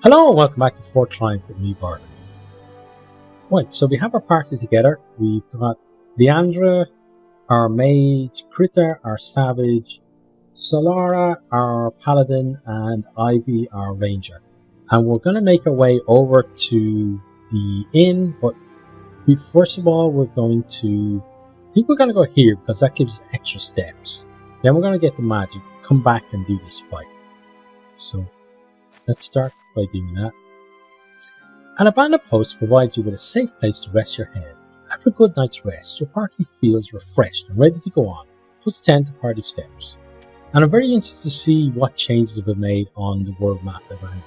Hello and welcome back to Fort Triumph with me, Bardon. Right, so we have our party together. We've got Leandra, our mage, Krita, our savage, Solara, our paladin, and Ivy, our ranger. And we're going to make our way over to the inn, but first of all, we're going to... I think we're going to go here because that gives us extra steps. Then we're going to get the magic, come back and do this fight. So let's start by doing that. An abandoned post provides you with a safe place to rest your head. After a good night's rest, your party feels refreshed and ready to go on. Plus 10 to party steps. And I'm very interested to see what changes have been made on the world map event.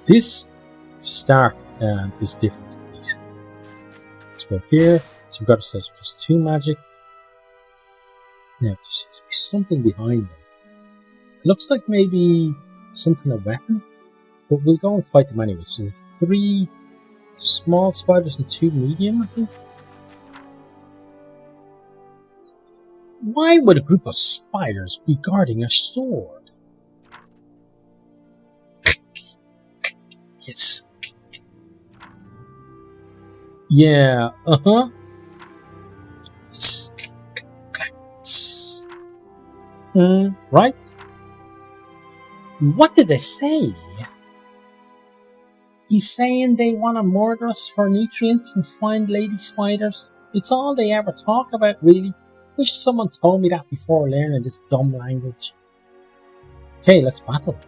This start is different at least. Let's go here. So we've got ourselves plus 2 magic. Now there seems to be something behind them. It looks like maybe some kind of weapon. But we'll go and fight them anyway. So there's 3 small spiders and 2 medium, I think. Why would a group of spiders be guarding a sword? Yes. Yeah, right? What did they say? He's saying they want to murder us for nutrients and find lady spiders. It's all they ever talk about, really. Wish someone told me that before learning this dumb language. Okay, let's battle.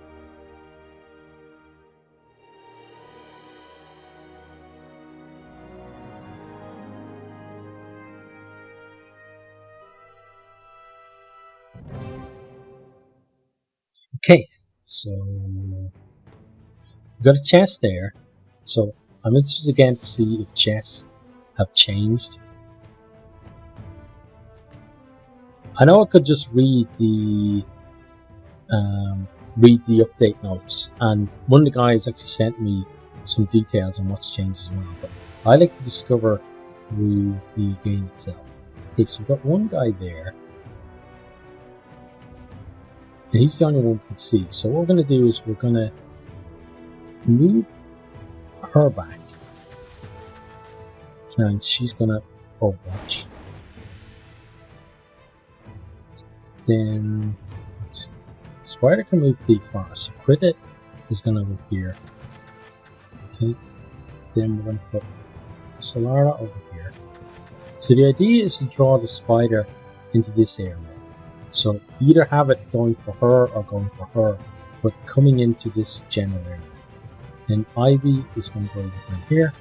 Okay, so... we've got a chest there, so I'm interested again to see if chests have changed. I know I could just read the update notes, and one of the guys actually sent me some details on what's changed as well, but I like to discover through the game itself. Okay, so we've got one guy there, and he's the only one we can see. So what we're going to do is we're going to move her back, and she's gonna overwatch. Then let's see. Spider can move pretty far, so Krita is gonna move here. Okay, then we're gonna put Solara over here. So the idea is to draw the spider into this area. So either have it going for her or going for her, but coming into this general area. Then Ivy is going to go down here.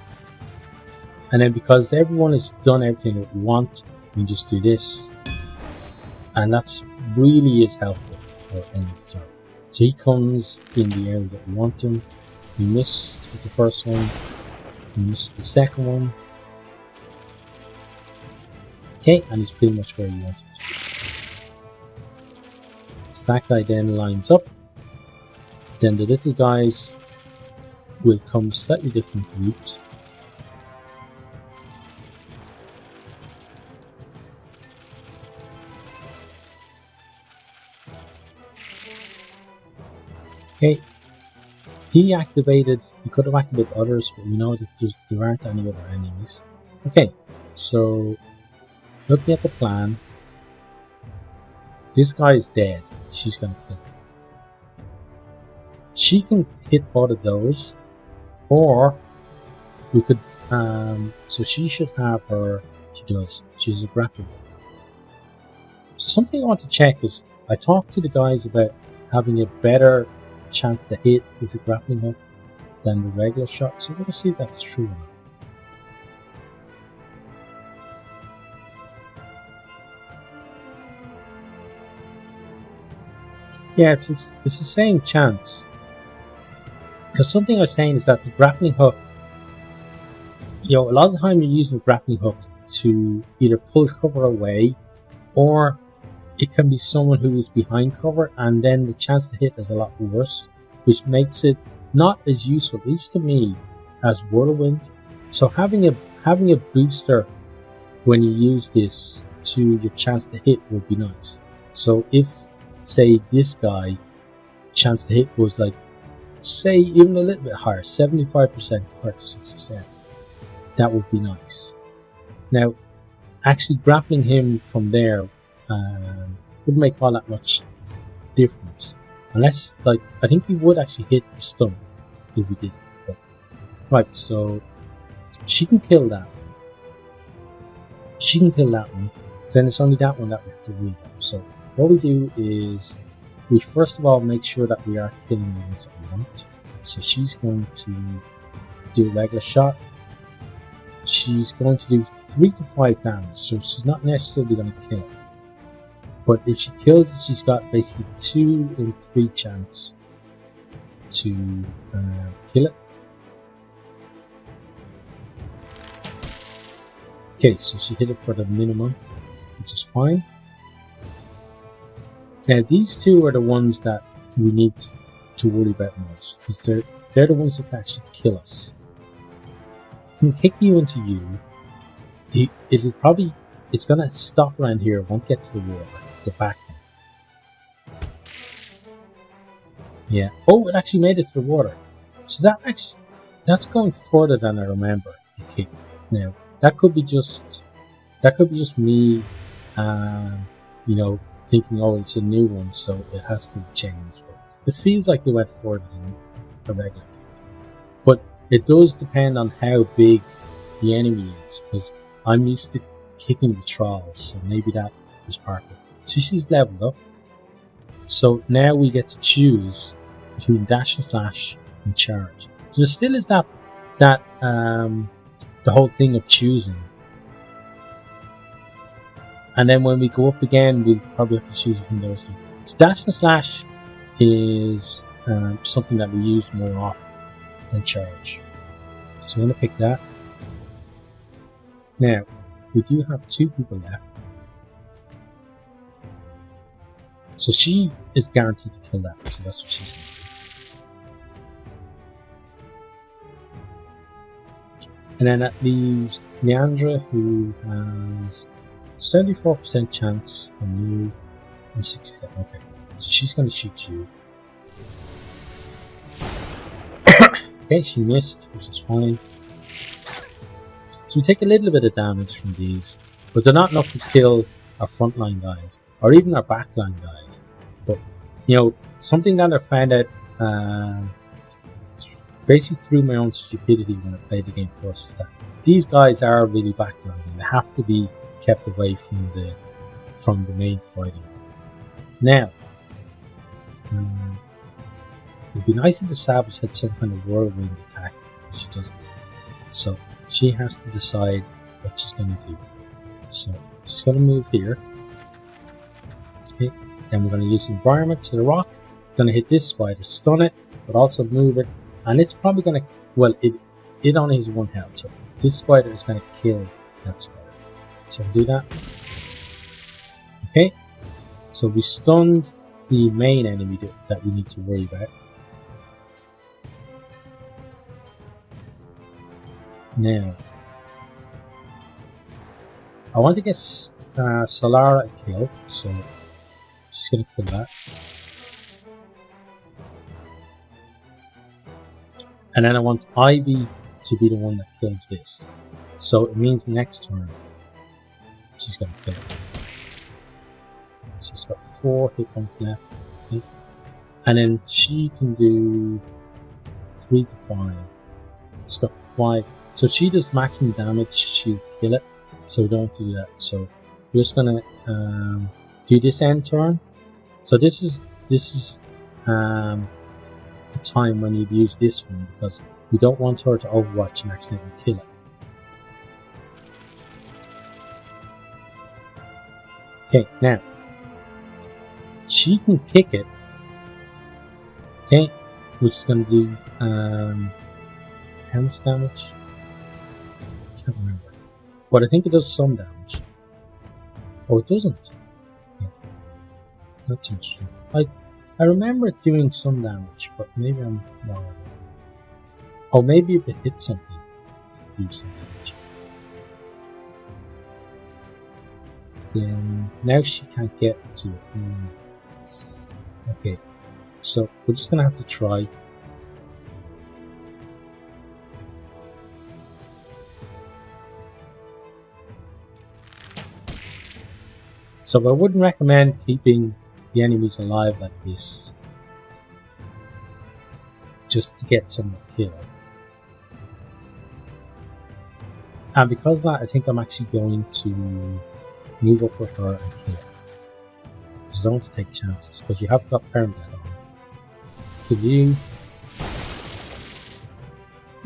And then because everyone has done everything that we want, we just do this. And that's really is helpful for any of the job. So he comes in the area that we want him. We miss with the first one. We miss with the second one. Okay, and he's pretty much where we want him to be. So that guy then lines up. Then the little guys will come slightly different route. Okay, he could have activated others, but we know that there aren't any other enemies. Okay, so looking at the plan, this guy is dead. She's gonna kill him. She can hit both of those. Or we could, so she should have her, she does, she's a grappling hook. So something I want to check is, I talked to the guys about having a better chance to hit with the grappling hook than the regular shot, so we're going to see if that's true or not. Yeah, it's the same chance. Because something I was saying is that the grappling hook, a lot of the time you're using the grappling hook to either pull cover away, or it can be someone who is behind cover, and then the chance to hit is a lot worse, which makes it not as useful, at least to me, as Whirlwind. So having a booster when you use this to your chance to hit would be nice. So if, say, this guy, chance to hit was like say even a little bit higher, 75% compared to 67. That would be nice. Now, actually grappling him from there wouldn't make all that much difference. Unless, like, I think we would actually hit the stun if we did. But, right, so she can kill that one. She can kill that one. Then it's only that one that we have to worry about. So what we do is we first of all make sure that we are killing the ones that we want. So she's going to do a regular shot. She's going to do 3 to 5 damage, so she's not necessarily going to kill it. But if she kills it, she's got basically 2 in 3 chance to kill it. Okay, so she hit it for the minimum, which is fine. Now these 2 are the ones that we need to worry about most, because they're the ones that can actually kill us. Can kick you into you. It's gonna stop around here. It won't get to the water, the back one. Yeah. Oh, it actually made it to the water. So that's going further than I remember. The kick. Now that could be just me, thinking, oh, it's a new one, so it has to change. But it feels like they went further than a regular kick. But it does depend on how big the enemy is, because I'm used to kicking the trolls, so maybe that is part of it. So she's leveled up. So now we get to choose between dash and slash and charge. So there still is that the whole thing of choosing. And then when we go up again, we'll probably have to choose between those 2. So dash and slash is something that we use more often than charge. So I'm going to pick that. Now, we do have 2 people left. So she is guaranteed to kill that, so that's what she's going to do. And then that leaves Leandra, who has 74% chance on you and 67. Okay, so she's going to shoot you. Okay, she missed, which is fine. So we take a little bit of damage from these, but they're not enough to kill our frontline guys, or even our backline guys. But, something that I found out basically through my own stupidity when I played the game first is that these guys are really backline, and they have to be kept away from the main fighting. Now, it'd be nice if the Savage had some kind of whirlwind attack, but she doesn't. So she has to decide what she's going to do. So she's going to move here. Okay. Then we're going to use environment to the rock. It's going to hit this spider, stun it, but also move it. And it's probably going to, well, it only has 1 health. So this spider is going to kill that spider. So we'll do that. Okay. So we stunned the main enemy that we need to worry about. Now, I want to get Solara a kill, so she's going to kill that. And then I want Ivy to be the one that kills this. So it means next turn, she's going to kill it. She's got 4 hit points left. Okay. And then she can do 3 to 5. It's got 5. So if she does maximum damage, she'll kill it. So we don't do that. So we're just gonna do this end turn. So this is a time when you'd use this one, because we don't want her to overwatch and accidentally kill it. Okay, now she can kick it. Okay, which is gonna do how much damage? Can't remember. But I think it does some damage. Oh, it doesn't. Yeah. That's interesting. I remember it doing some damage, but maybe I'm wrong. Oh, maybe if it hits something, it do some damage. Then now she can't get to it. Okay, so we're just gonna have to try. So I wouldn't recommend keeping the enemies alive like this just to get someone killed. And because of that, I think I'm actually going to move up with her and kill her. Because I don't want to take chances, because you have got permanent on. Kill you.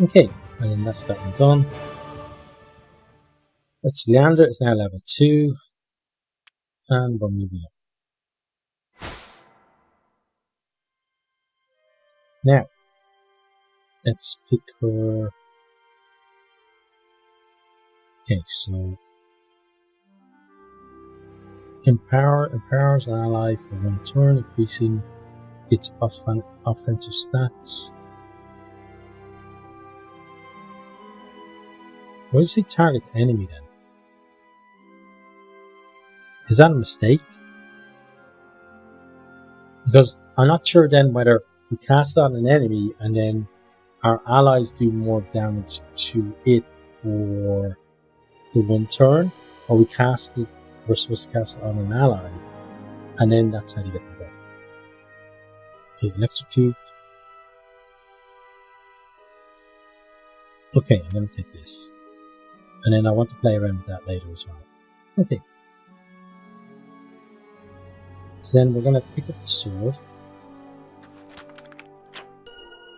Okay, and then that's that one done. That's Leander is now level 2. And we're moving up. Now, let's pick her. Okay, so empowers an ally for 1 turn, increasing its offensive stats. Why does it target enemy then? Is that a mistake? Because I'm not sure then whether we cast on an enemy and then our allies do more damage to it for the 1 turn, or we're supposed to cast it on an ally, and then that's how you get the buff. Okay, electrocute. Okay, I'm going to take this. And then I want to play around with that later as well. Okay. So then we're going to pick up the sword.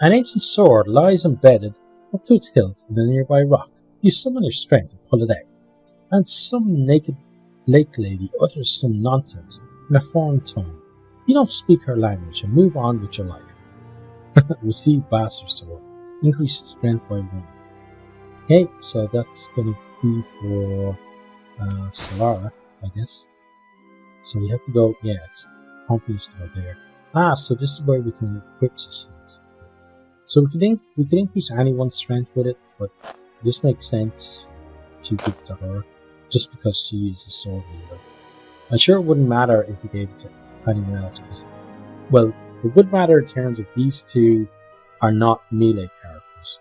An ancient sword lies embedded up to its hilt in a nearby rock. You summon your strength and pull it out. And some naked lake lady utters some nonsense in a foreign tongue. You don't speak her language and move on with your life. Receive Bastard Sword. Increase strength by 1. Okay, so that's going to be for Solara, I guess. So we have to go, yeah, it's pumping store there. So this is where we can equip such things. So we could increase anyone's strength with it, but this makes sense to give it to her, just because she is a sword wielder. I'm sure it wouldn't matter if we gave it to anyone else, because, well, it would matter in terms of these two are not melee characters,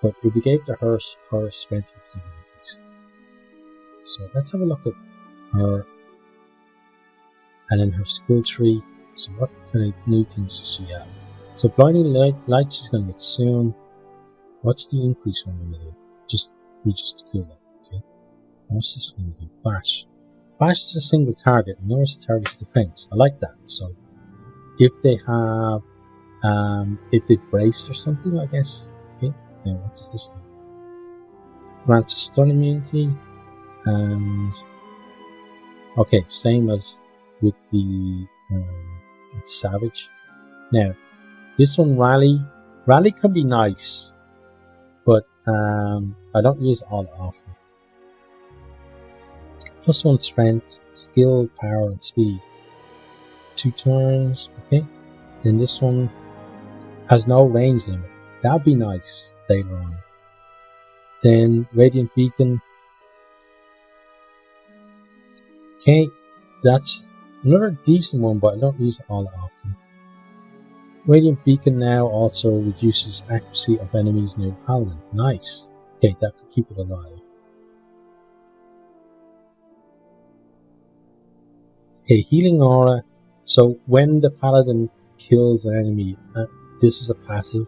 but if we gave it to her, her strength would still be increased. So let's have a look at her, and then her skill tree. So what kind of new things does she have? So blinding light she's going to get soon. What's the increase one going to do? We just kill that, okay? What's this going to do? Bash. Bash is a single target, and notice the target's defense. I like that. So if they have, if they've braced or something, I guess. Okay, now what does this do? Grants a stun immunity, and okay, same as with the Savage. Now, this one, Rally can be nice, but I don't use it all that often. Plus 1 strength, skill, power, and speed. 2 turns, okay. Then this one has no range limit. That'd be nice later on. Then Radiant Beacon. Okay, that's another decent one, but I don't use it all that often. Radiant Beacon now also reduces accuracy of enemies near Paladin. Nice. Okay, that could keep it alive. Okay, Healing Aura. So when the Paladin kills an enemy, this is a passive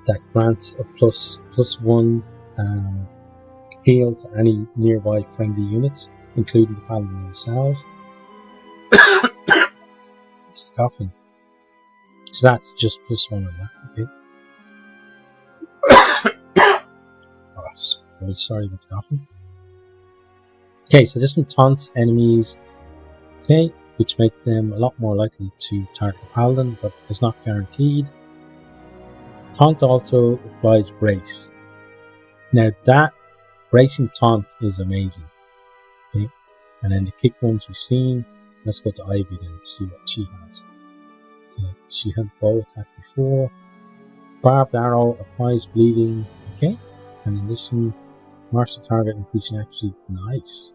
that grants a plus 1 heal to any nearby friendly units, including the Paladin themselves. It's coughing. So that's just plus 1 on that, okay? Oh, sorry about the coughing. Okay, so this one taunts enemies, okay, which make them a lot more likely to target the Paladin, but it's not guaranteed. Taunt also applies Brace. Now that bracing taunt is amazing, okay? And then the kick ones we've seen. Let's go to Ivy then and see what she has. Okay, she had bow attack before. Barbed arrow applies bleeding, okay? And then this one, marks the target, increasing accuracy. Nice.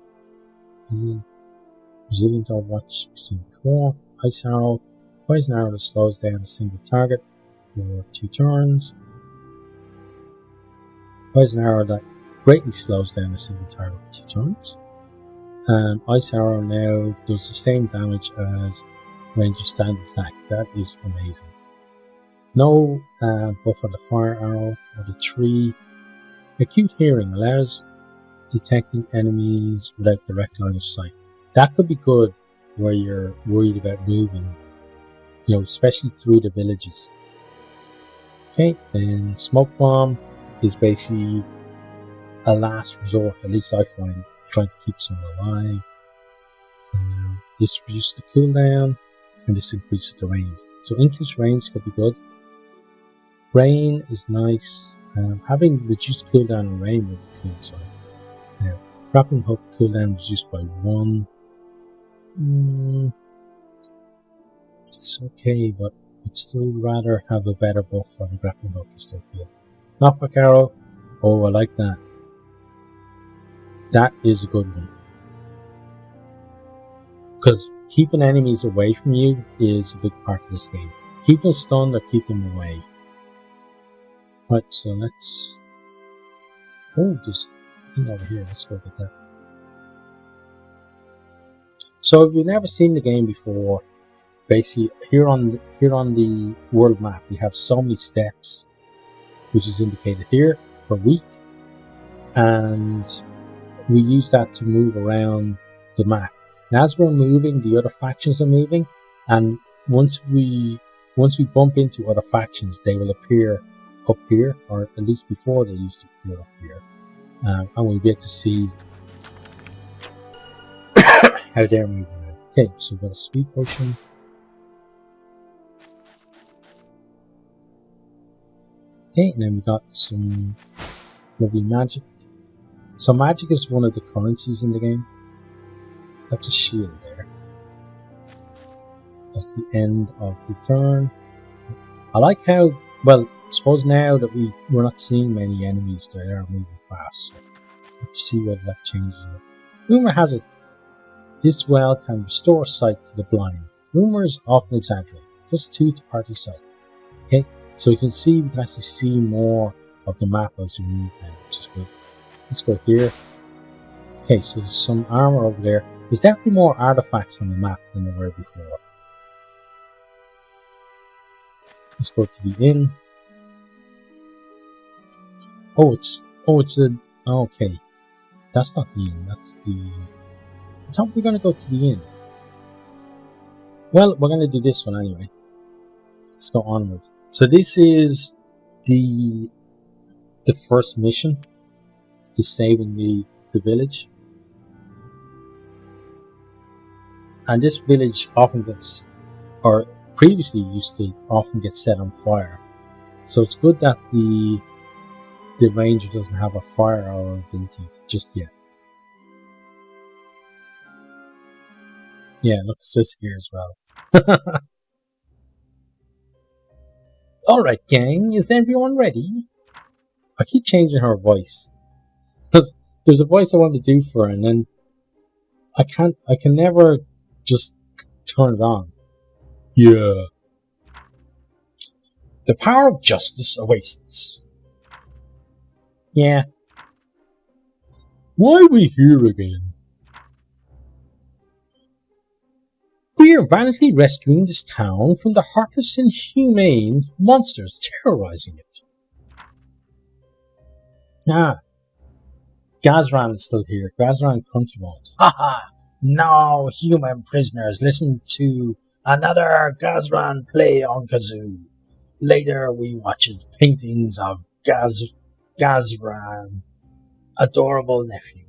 Okay. Resilient Overwatch we've seen before. Ice arrow applies an arrow that slows down a single target for 2 turns. Applies an arrow that greatly slows down a single target for 2 turns. Ice Arrow now does the same damage as Ranger standard attack. That is amazing. No buff on the Fire Arrow or the Tree. Acute Hearing allows detecting enemies without direct line of sight. That could be good where you're worried about moving, especially through the villages. Okay, then Smoke Bomb is basically a last resort, at least I find, trying to keep someone alive. This reduces the cooldown, and this increases the range. So increased range could be good. Rain is nice. Having reduced cooldown on rain would be cool. Sorry. Now, grappling hook cooldown reduced by 1. It's okay, but I'd still rather have a better buff on the grappling hook. I still feel. Knockback arrow. Oh, I like that. That is a good one. Because keeping enemies away from you is a big part of this game. Keep them stunned or keep them away. Right, so let's... Oh, there's a thing over here. Let's go get that. So if you've never seen the game before, basically here on the world map, we have so many steps, which is indicated here per week, and we use that to move around the map. And as we're moving, the other factions are moving, and once we bump into other factions, they will appear up here, or at least before they used to appear up here, and we'll be able to see how they're moving now. Okay, so we've got a speed potion. Okay, and then we got some lovely magic. So magic is one of the currencies in the game. That's a shield there. That's the end of the turn. I like how, well, I suppose now that we're not seeing many enemies, they are moving fast. So let's see whether that changes it. Rumor has it this well can restore sight to the blind. Rumors often exaggerate. +2 to party sight. Okay, so you can see we can actually see more of the map as we move now, which is good. Let's go here. Okay, so there's some armor over there. There's definitely more artifacts on the map than there were before. Let's go to the inn. Okay. That's not the inn, that's the... I thought we were going to go to the inn. Well, we're going to do this one anyway. Let's go onwards. So this is the first mission, is saving the village. And this village often gets, or previously used to often get set on fire. So it's good that the ranger doesn't have a fire arrow ability just yet. Yeah, look, it says here as well. Alright, gang, is everyone ready? I keep changing her voice. Because there's a voice I want to do for her, and then I can never just turn it on. Yeah. The power of justice awaits. Yeah. Why are we here again? We are valiantly rescuing this town from the heartless and inhumane monsters terrorizing it. Gharzan is still here. Gharzan Crunchybones. Haha! No human prisoners listen to another Gharzan play on kazoo. Later we watch his paintings of Gharzan, adorable nephew.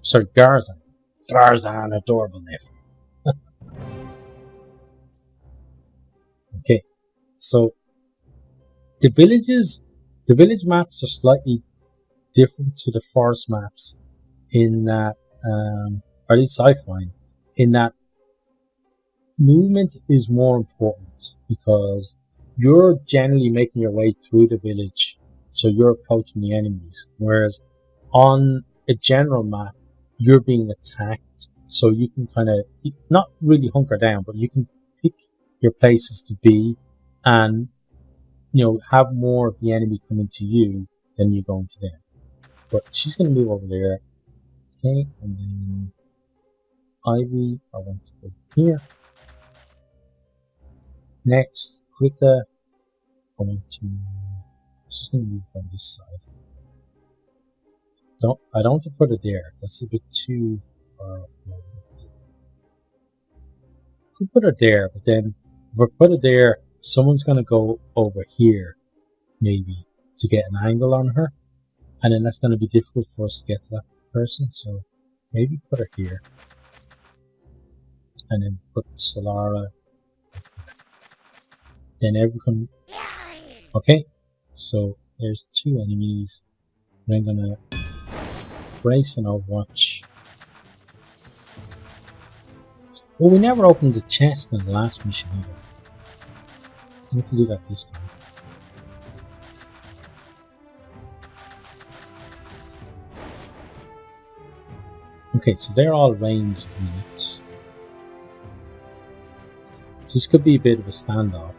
Sir Gharzan, adorable nephew. Okay, so the village maps are slightly different to the forest maps in that, or at least I find, in that movement is more important because you're generally making your way through the village, so you're approaching the enemies, whereas on a general map, you're being attacked, so you can kind of, not really hunker down, but you can pick your places to be and, have more of the enemy coming to you than you going to them. But she's going to move over there. Okay, and then Ivy, I want to go here. Next, Krita, I want to just going to move on this side. I don't want to put it there. That's a bit too far. Could put it there, but then if I put it there, someone's going to go over here, maybe, to get an angle on her, and then that's going to be difficult for us to get to that person. So maybe put her here, and then put Solara. Then everyone. Okay, so there's 2 enemies. I'm gonna brace and Overwatch. Well, we never opened the chest in the last mission either. I need to do that this time. Okay, so they're all ranged units. So this could be a bit of a standoff.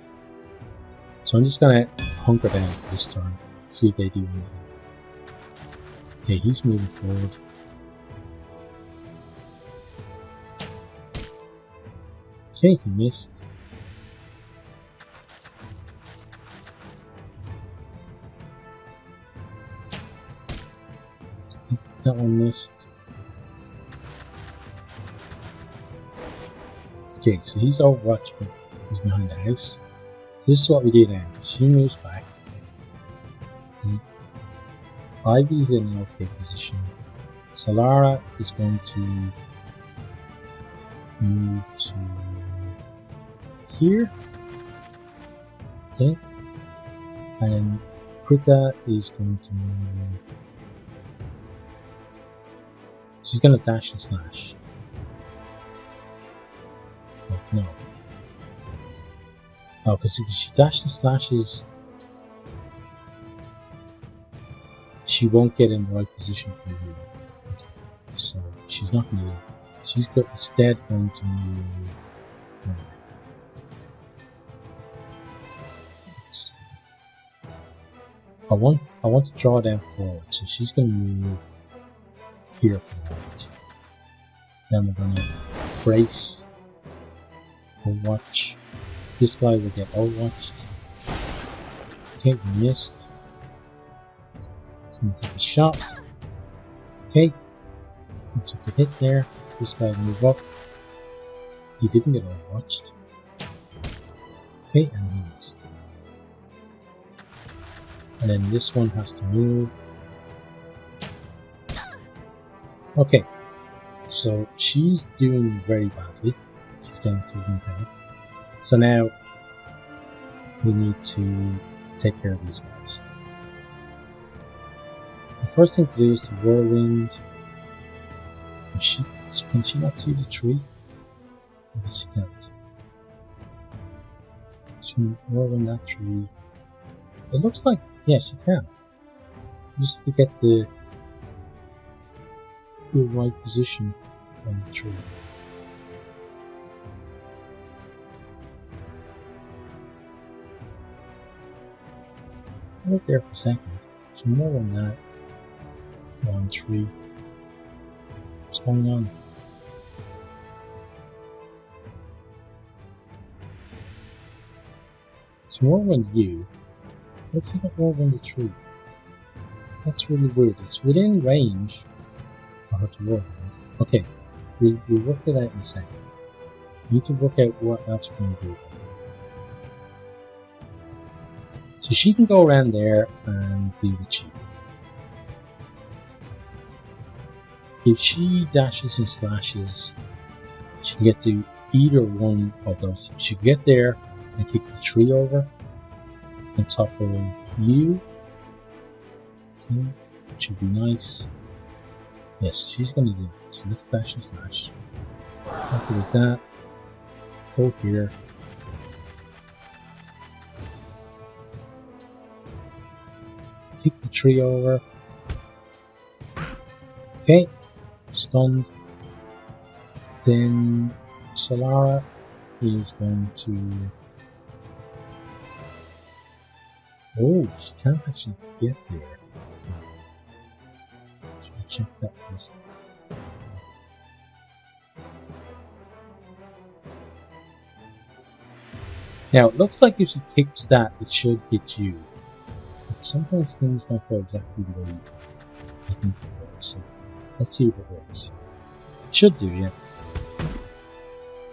So I'm just gonna hunker down for this turn, see if they do anything. Okay, he's moving forward. Okay, he missed. That one missed. Okay, so he's Overwatch, but he's behind the house. This is what we do now. She moves back. Okay. Ivy's in an okay position. Solara is going to move to here. Okay. And then Krita is going to move. She's going to dash and slash. Oh, no. Oh, because if she dashes and slashes, she won't get in the right position for you. Okay. So she's not going to do that. She's instead going to move. I want to draw them forward, so she's going to move here forward. Then we're going to brace, Overwatch. This guy will get Overwatched. Okay, we missed. So I'm going to take a shot. Okay, we took a hit there. This guy will move up. He didn't get Overwatched. Okay, and he missed. And then this one has to move. Okay, so she's doing very badly. She's down to 1 health. So now we need to take care of these guys. The first thing to do is to whirlwind. Can she not see the tree? I guess she can't. She can whirlwind that tree. It looks like, yes, you can. Just to get the right position on the tree. Right there for a second. So more than that. 1 tree. What's going on? So whirlwind you. What's you got whirlwind the tree? That's really weird. It's within range for her to whirlwind. Okay, we'll work it out in a second. We need to work out what else we're going to do. So she can go around there and deal with you. If she dashes and slashes, she can get to either one of those. She can get there and kick the tree over on top of you. Okay, which would be nice. Yes, she's going to do that. So let's dash and slash. Happy with that. Go here. Kick the tree over. Okay, stunned. Then Solara is going to. Oh, she can't actually get there. Should I check that first? Now, it looks like if she kicks that, it should hit you. But sometimes things don't go exactly the way I think it will. So let's see if it works. It should do, yeah.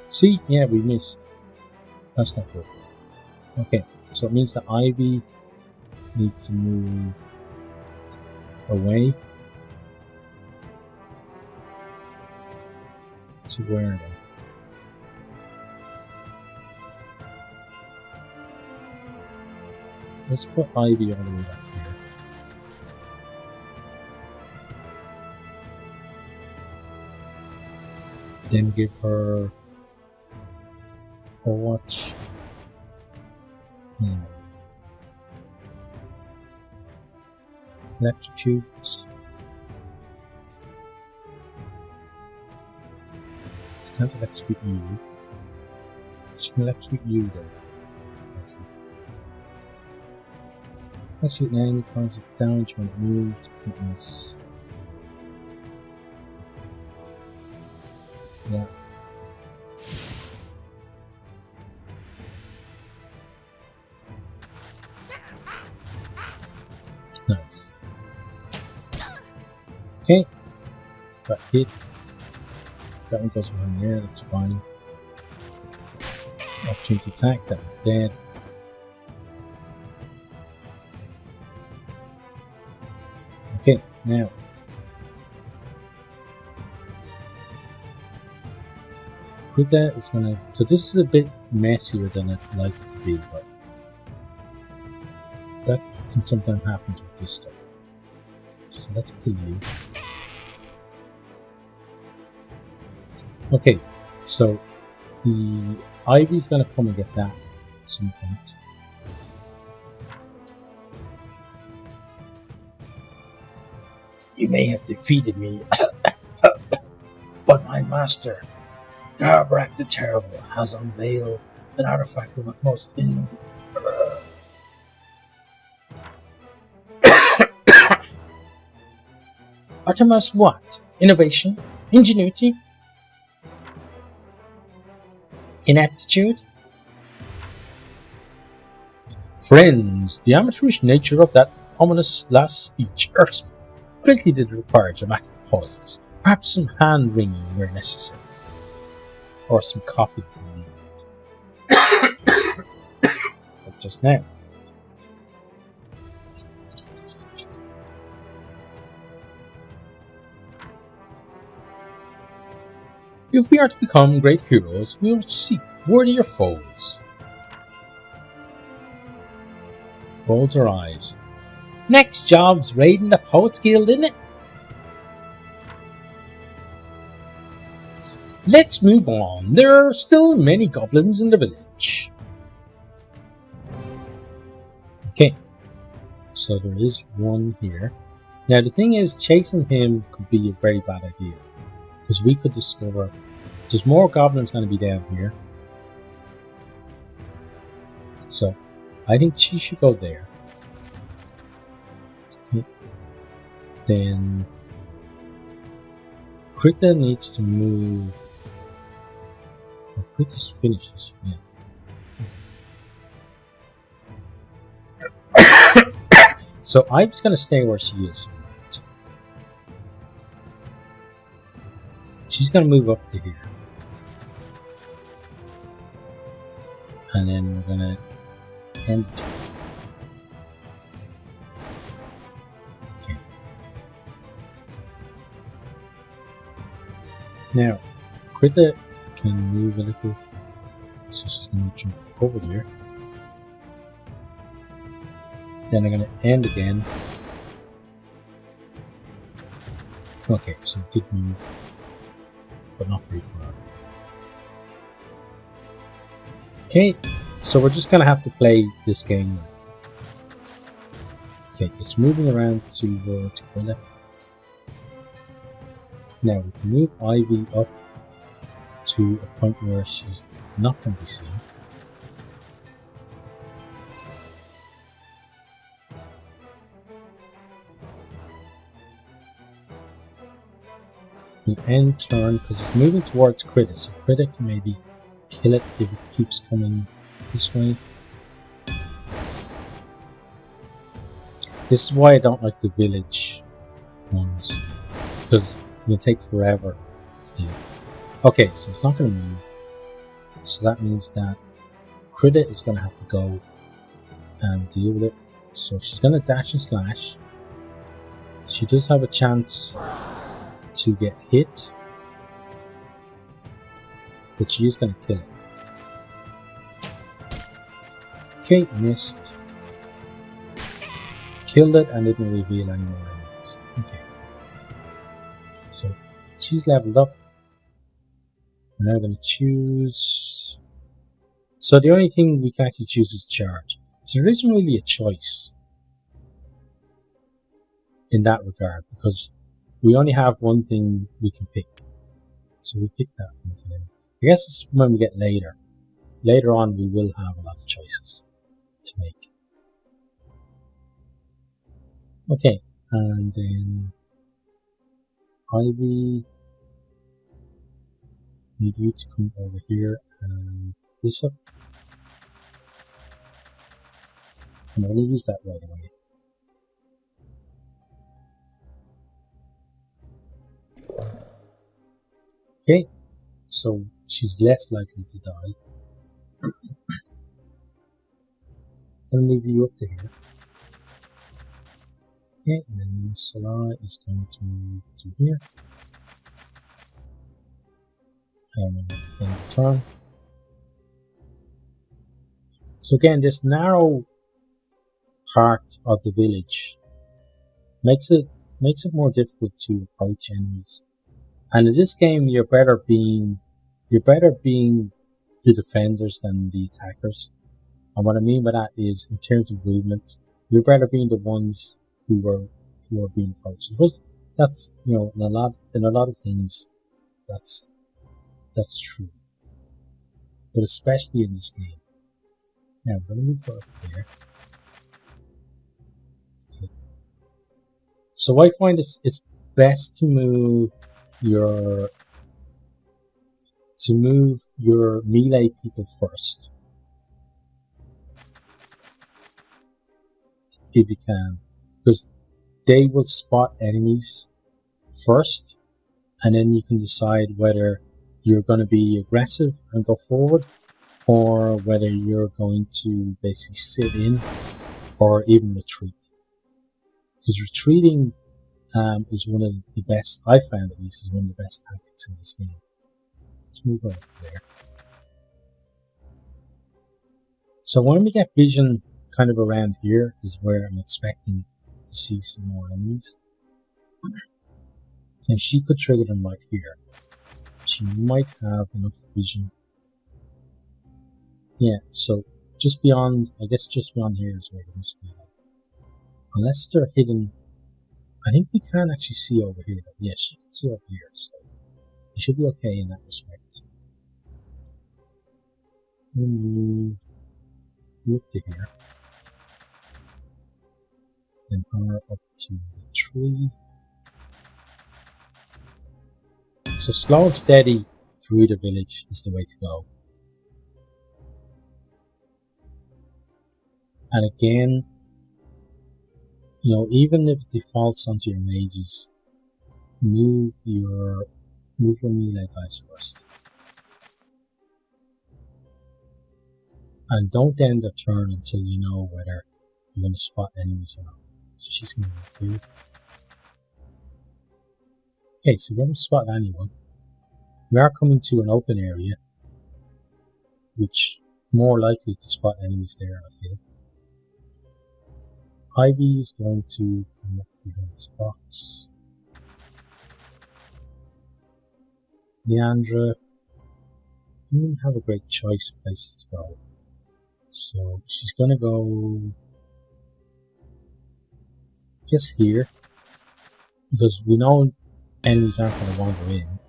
See? Yeah, we missed. That's not good. Okay, so it means the Ivy needs to move away. To where then? Let's put Ivy all the way back here. Then give her a watch. Electrocutes. Can't electrocute you. She can electrocute you though. Electrocute an enemy causes damage when it moves. Can't miss. Yeah. Nice. Okay. Got hit. That one goes behind there, that's fine. Opportunity attack, that was dead. Okay, now. With that, it's gonna. So this is a bit messier than I'd like it to be, but that can sometimes happen with this stuff. So let's kill you. Okay, so the Ivy's gonna come and get that at some point. You may have defeated me, but my master, Garbrak the Terrible, has unveiled an artifact of utmost uttermost what? Innovation? Ingenuity? Inaptitude? Friends, the amateurish nature of that ominous last speech irks me. Greatly did it require dramatic pauses, perhaps some hand-wringing where necessary, or some coffee from me. But just now. If we are to become great heroes, we will seek worthier foes. Rolls her eyes. Next job's raiding the Poets Guild, isn't it? Let's move on. There are still many goblins in the village. Okay. So there is one here. Now the thing is, chasing him could be a very bad idea. Because we could discover there's more goblins going to be down here. So I think she should go there. Okay. Then Krita needs to move. Oh, Krita's finishes. Yeah. So I'm just going to stay where she is. She's going to move up to here. And then we're going to end. Okay. Now, Krita can move a little. So she's going to jump over here. Then I'm going to end again. Okay, so it did move. But not very far. Okay, so we're just gonna have to play this game now. Okay, it's moving around towards Quilla. Now we can move Ivy up to a point where she's not going to be seen. An end turn because it's moving towards Krita, so Krita can maybe kill it if it keeps coming this way. This is why I don't like the village ones, because it'll take forever to do. Okay, so it's not going to move. So that means that Critter is going to have to go and deal with it. So she's going to dash and slash. She does have a chance to get hit, but she is going to kill it. Okay, missed. Killed it and didn't reveal any more enemies. Okay. So she's leveled up. I'm now going to choose. So the only thing we can actually choose is charge. So there isn't really a choice in that regard, because we only have one thing we can pick. So we pick that one thing. I guess it's when we get later. Later on we will have a lot of choices to make. Okay, and then Ivy, need you to come over here and this up. I'm going to use that right away. Okay, so she's less likely to die. I'll move you up to here. Okay, and then Solara is going to move to here. And end the turn. So again, this narrow part of the village makes it more difficult to approach enemies. And in this game, you're better being the defenders than the attackers. And what I mean by that is, in terms of movement, you're better being the ones who are being approached. Because that's, in a lot of things, that's true. But especially in this game. Now I'm gonna move up there. Okay. So I find it's best to move your melee people first, if you can, because they will spot enemies first, and then you can decide whether you're going to be aggressive and go forward, or whether you're going to basically sit in or even retreat. Because retreating is one of the best, I found at least, is one of the best tactics in this game. Let's move over there. So when we get vision kind of around here is where I'm expecting to see some more enemies. And she could trigger them right here. She might have enough vision. Yeah, so just beyond, I guess just beyond here is where it must be. Unless they're hidden, I think we can actually see over here. Yes, you can see over here, so you should be okay in that respect. We'll move up to here. Then her up to the tree. So slow and steady through the village is the way to go. And again, even if it defaults onto your mages, move your melee guys first. And don't end the turn until you know whether you're going to spot enemies or not. So she's going to move here. Okay, so we don't spot anyone. We are coming to an open area, which more likely to spot enemies there, I feel. Ivy is going to come up behind this box. Leandra didn't have a great choice of places to go. So she's going to go, I guess, here. Because we know enemies aren't going to wander in.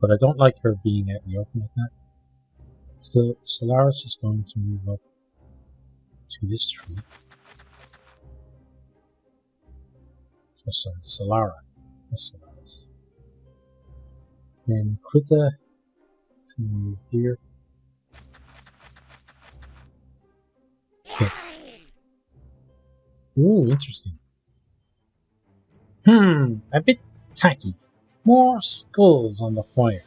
But I don't like her being out in the open like that. So Solaris is going to move up to this tree. Oh, sorry, Solara. That's Solaris. Then Krita Let's move here. Okay. Ooh, interesting. A bit tacky. More skulls on the fire.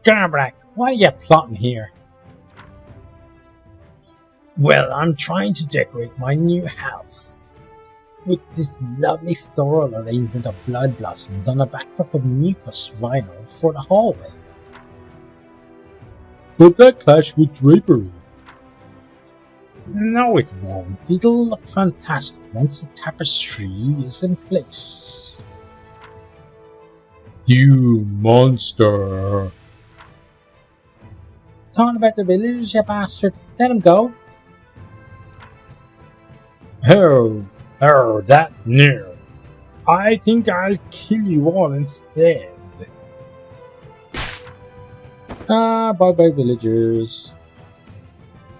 Garbrak, what are you plotting here? Well, I'm trying to decorate my new house with this lovely floral arrangement of blood blossoms on a backdrop of mucus vinyl for the hallway. But that clash with drapery. No, it won't. It'll look fantastic once the tapestry is in place. You monster! Talking about the villagers, you bastard. Let him go. Oh, that no. I think I'll kill you all instead. Bye-bye, villagers.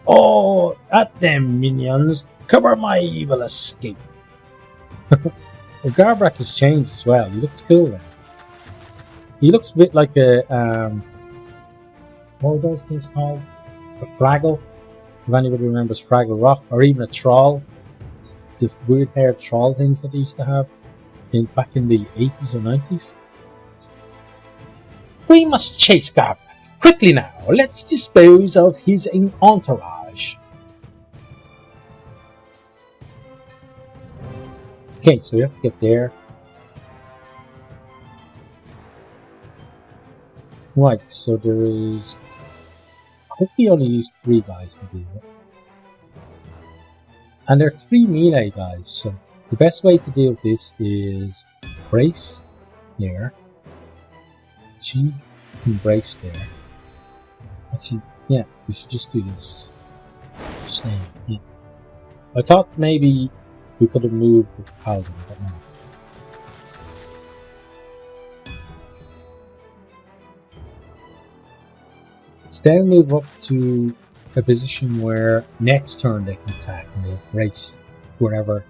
Oh, at them, minions. Cover my evil escape. Well, Garbrak has changed as well. He looks cool then. He looks a bit like a, what were those things called? A Fraggle? If anybody remembers Fraggle Rock, or even a Troll. The weird haired troll things that they used to have back in the 80s or 90s. We must chase Garbrak. Quickly now, let's dispose of his entourage. Okay, so we have to get there. Right, so there is... I hope we only used 3 guys to deal with. And there are 3 melee guys, so the best way to deal with this is brace there. She can brace there. Actually, yeah, we should just do this. Just name, yeah. I thought maybe we could have moved with Paladin, but no. So then move up to a position where next turn they can attack and they'll brace wherever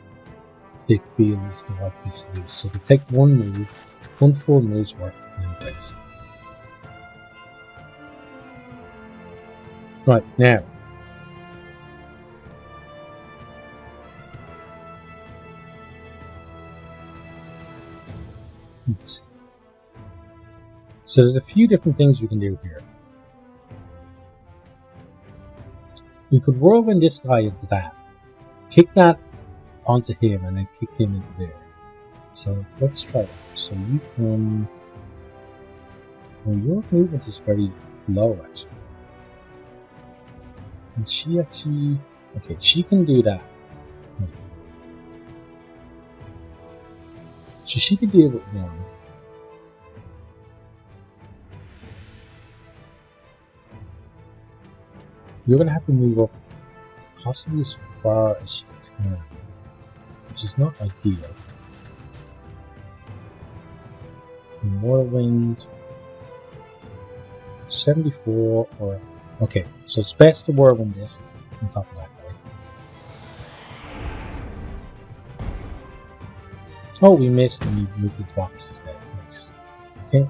they feel is the right place to do. So they take one move, one full move's work, and then brace. Right, now. Let's see. So there's a few different things we can do here. We could whirlwind this guy into that. Kick that onto him and then kick him into there. So let's try that. So you can... Well, your movement is very low actually. Can she actually... Okay, she can do that. So she can deal with one. You're going to have to move up possibly as far as you can, which is not ideal. And whirlwind 74 or... Okay, so it's best to whirlwind this on top of that guy. Oh, we missed and we moved the boxes there. Nice. Okay.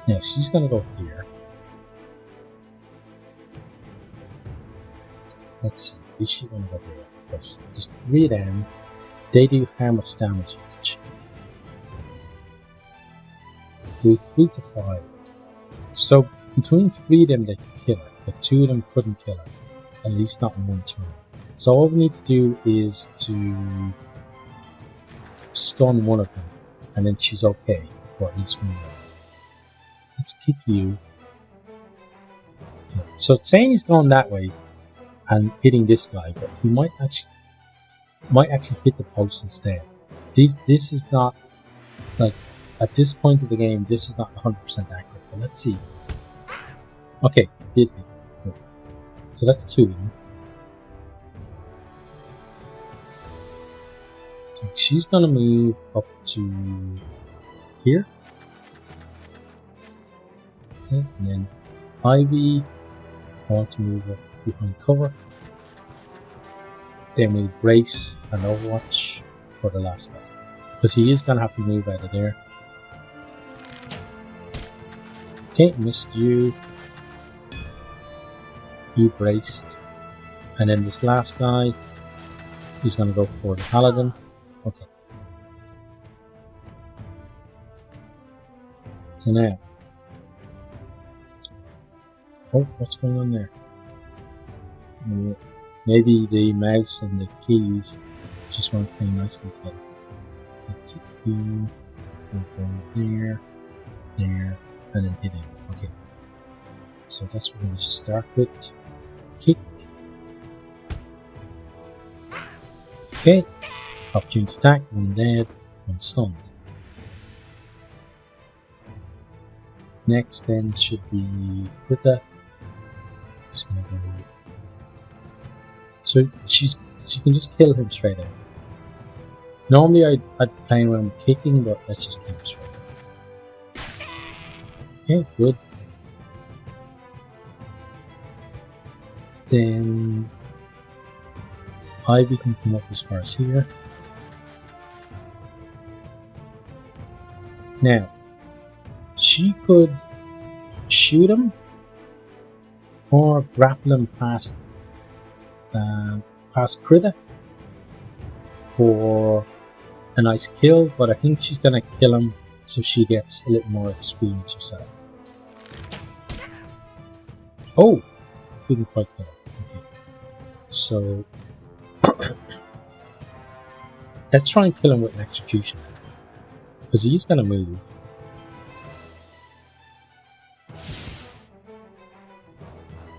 Yeah, she's gonna go here. Let's see, is she gonna go there? Because there's 3 of them. They do how much damage each? Do 3 to 5. So between 3 of them they could kill her, but 2 of them couldn't kill her. At least not in one turn. So all we need to do is to stun one of them, and then she's okay for at least 1 round. Let's kick you. So it's saying he's going that way and hitting this guy, but he might actually hit the post instead. This is not like at this point of the game. This is not 100% accurate. But let's see. Okay, did hit. Good. So that's 2 of them. Okay, she's gonna move up to here. Okay, and then Ivy, I want to move up behind cover. Then we'll brace and Overwatch. for the last guy. Because he is going to have to move out of there. Okay, missed you. You braced. And then this last guy, he's going to go for the paladin. Okay. So now. Oh, what's going on there? Maybe the mouse and the keys just weren't playing nicely together. Okay, key, we'll go there, there, and then hit him. Okay. So that's what we're going to start with. Kick. Okay. Opportunity attack, one dead, one stunned. Next then should be Krita. Just gonna go. So she can just kill him straight out. Normally I'd play around kicking, but let's just kill him straight out. Okay, good. Then Ivy can come up as far as here. Now, she could shoot him or grapple him past Krita for a nice kill, but I think she's gonna kill him so she gets a little more experience herself. Oh, didn't quite kill him. Okay, so let's try and kill him with an execution because he's gonna move.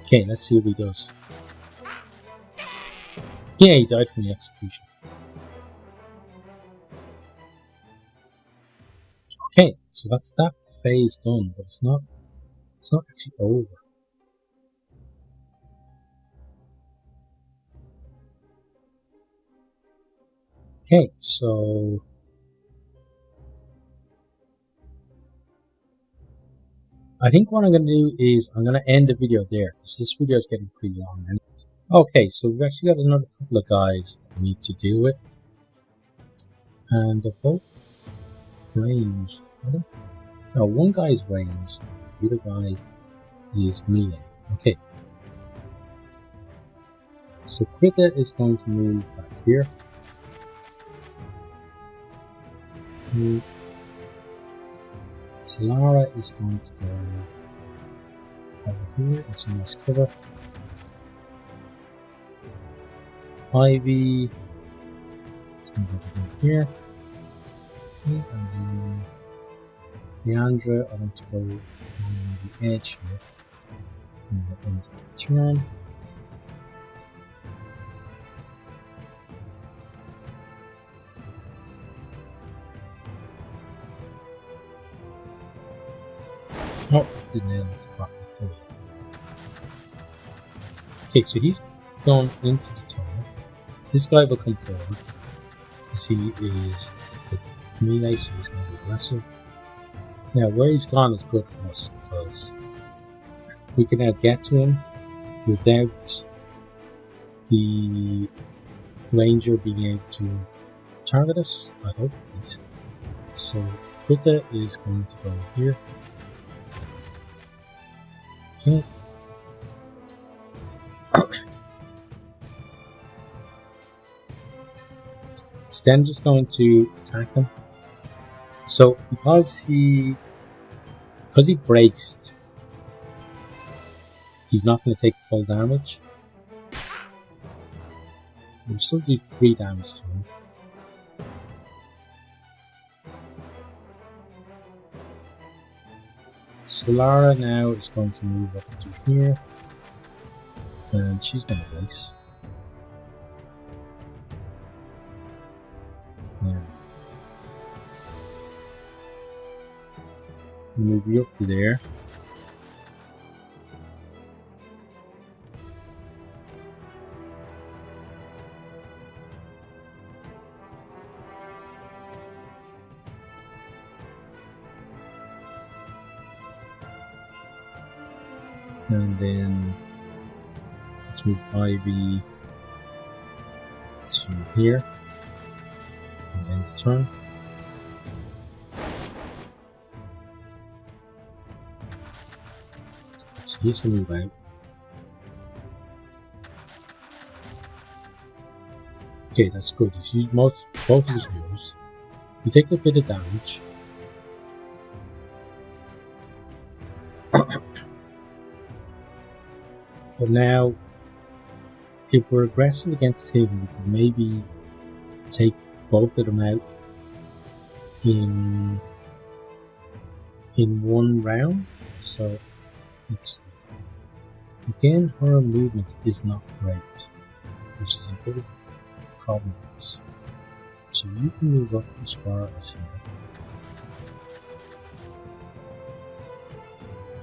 Okay, let's see what he does. Yeah, he died from the execution. Okay, so that's that phase done, but it's not actually over. Okay, so I think what I'm going to do is I'm going to end the video there because this video is getting pretty long. Okay, so we've actually got another couple of guys that we need to deal with, and they're both ranged. No, one guy's ranged, the other guy is melee. Okay, so Krita is going to move back here. Okay. Solara is going to go over here. It's a nice cover. Ivy is going to go over here. Okay, and then Leandra, I want to go on the edge here. And the end of the turn. Oh, didn't end properly. Okay, so he's gone into the tunnel. This guy will come forward because he is melee, so he's going to be aggressive. Now, where he's gone is good for us because we can now get to him without the ranger being able to target us. I hope at least. So, Krita is going to go here. Okay. So then just going to attack him. So because he braced, he's not going to take full damage. We'll still do 3 damage to him. Solara now is going to move up to here, and she's going to brace. Yeah. Move you up to there. And then let's move Ivy to here. the turn. So he's going to move out. Okay, that's good. He's used both of his moves. We take a bit of damage. But now, if we're aggressive against him, we could maybe take both of them out in one round. So let's see. Again, her movement is not great, which is a bit of a problem for us. So you can move up as far as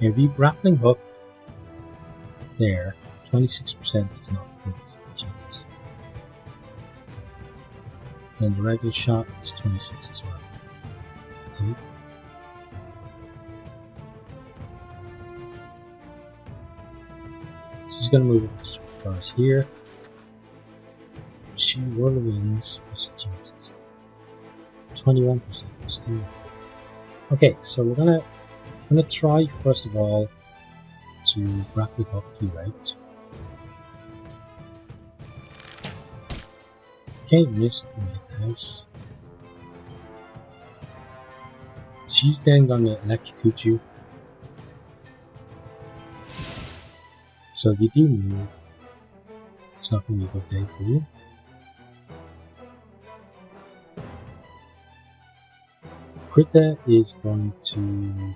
here. Now, the grappling hook there, 26% is not a good chance. Then the regular shot is 26 as well. Okay. So he's going to move up as far as here. She whirlwinds. What's the chances? 21%. Still. Okay, so we're gonna try first of all to grapple hook you out. Okay, missed and hit the house. She's then gonna electrocute you. So if you do move, it's not gonna be a good day for you. Krita is going to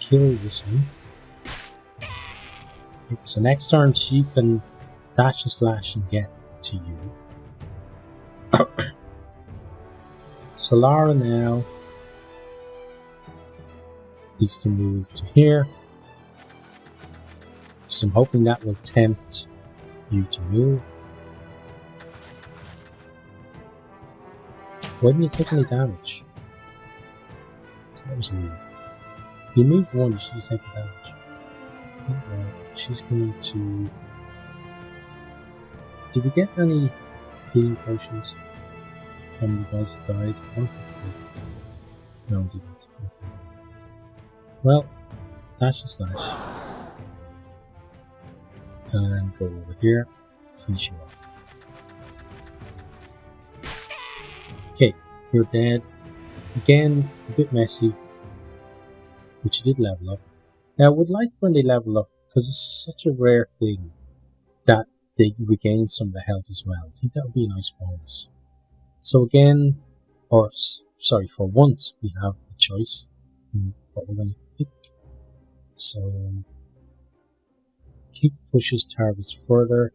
kill this one. Okay, so next turn she can dash and slash and get to you. Solara now needs to move to here. So I'm hoping that will tempt you to move. Why didn't you take any damage? That was weird. You moved one, you should have taken damage. Well, she's going to... Did we get any healing potions from the guys that died? I don't think we did. No, we didn't. Okay. Well, dash and slash. And then go over here, finish you off. Okay, you're dead. Again, a bit messy, but you did level up. Now, I would like when they level up, because it's such a rare thing, that they regain some of the health as well. I think that would be a nice bonus. So again, sorry, for once, we have a choice in what we're going to pick. So, kick pushes targets further.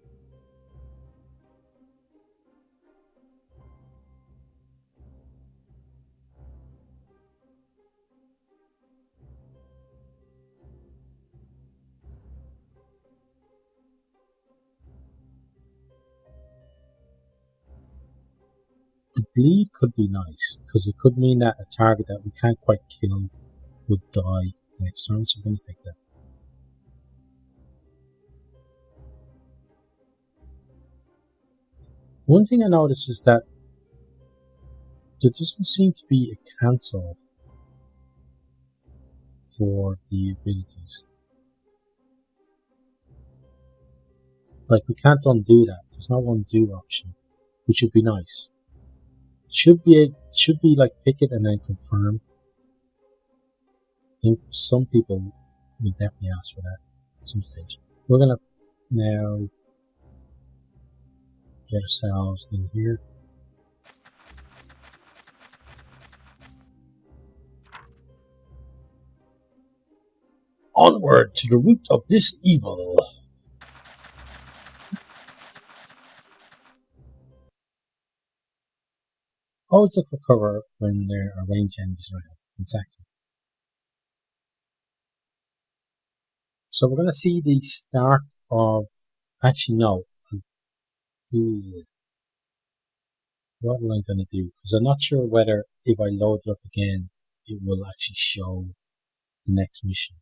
The bleed could be nice, because it could mean that a target that we can't quite kill would die next turn, so we're going to take that. One thing I noticed is that there doesn't seem to be a cancel for the abilities. Like, we can't undo that. There's no undo option, which would be nice. Should be like pick it and then confirm. I think some people will definitely ask for that at some stage. We're gonna now get ourselves in here. Onward to the root of this evil. Always look for cover when there are ranged enemies around. Exactly. So we're going to see the start of... Actually, no. What am I going to do? Because I'm not sure whether if I load it up again, it will actually show the next mission.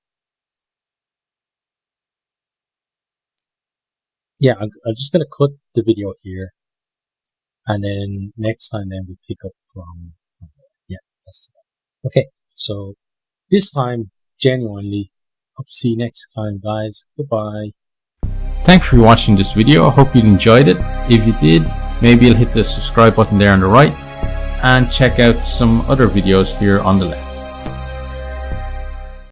Yeah, I'm just going to cut the video here. and then next time then we pick up from there. Yeah, that's it. Okay, so this time genuinely hope to see you next time, guys. Goodbye. Thanks for watching this video. I hope you enjoyed it. If you did, maybe you'll hit the subscribe button there on the right and check out some other videos here on the left.